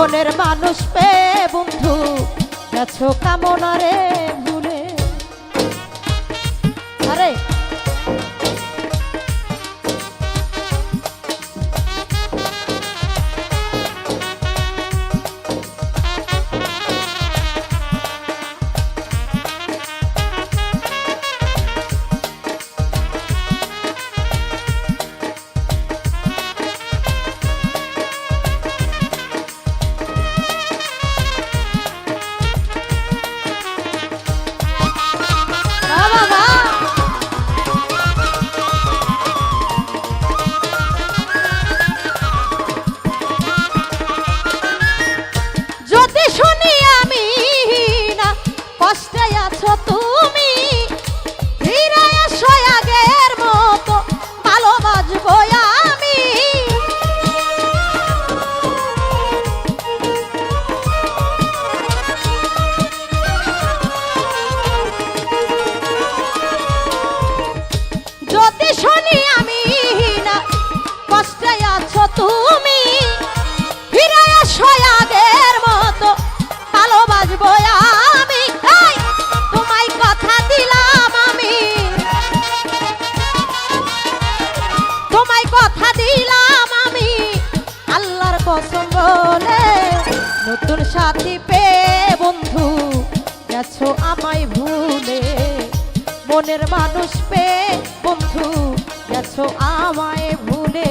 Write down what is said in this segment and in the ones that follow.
মনের মানুষ পেয়ে বন্ধু গেছো কামনা রে ভুলে। আরে নতুন সাথী পেয়ে বন্ধু গেছো আমায় ভুলে। মনের মানুষ পেয়ে বন্ধু গেছো আমায় ভুলে।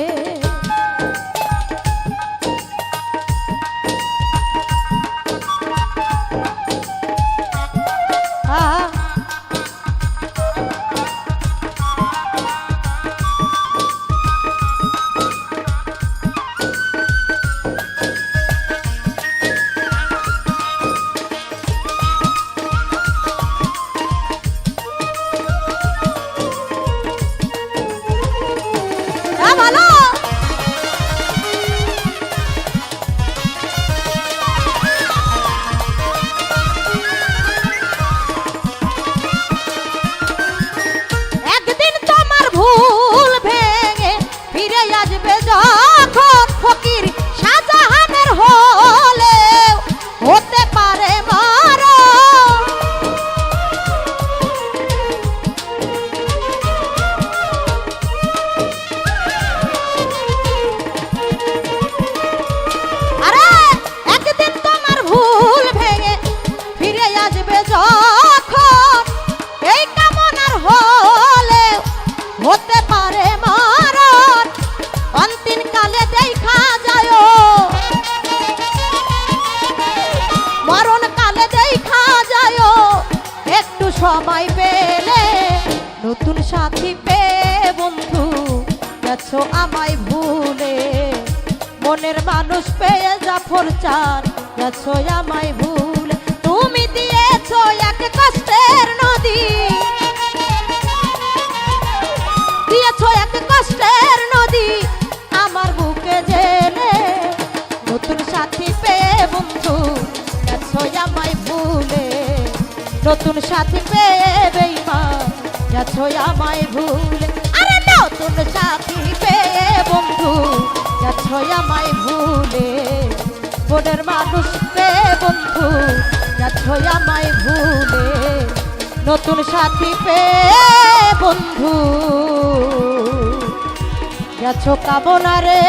সময় পেলে নতুন সাথী পেয়ে বন্ধু গেছো আমায় ভুলে। মনের মানুষ পেয়ে জাফর চান গেছো আমায় ভুলে। তুমি দিয়েছো এক কষ্টের নদী, দিয়েছো এক কষ্টের নদী আমার বুকে জেলে। নতুন সাথী পেয়ে বন্ধু গেছো আমায় ভুলে। নতুন সাথী পেয়ে বেঈমান গেছো আমায় ভুলে। আরে নতুন সাথী পেয়ে বন্ধু গেছো আমায় ভুলে। মনের মানুষ পেয়ে বন্ধু গেছো আমায় ভুলে। নতুন সাথী পেয়ে বন্ধু গেছো কামনা রে।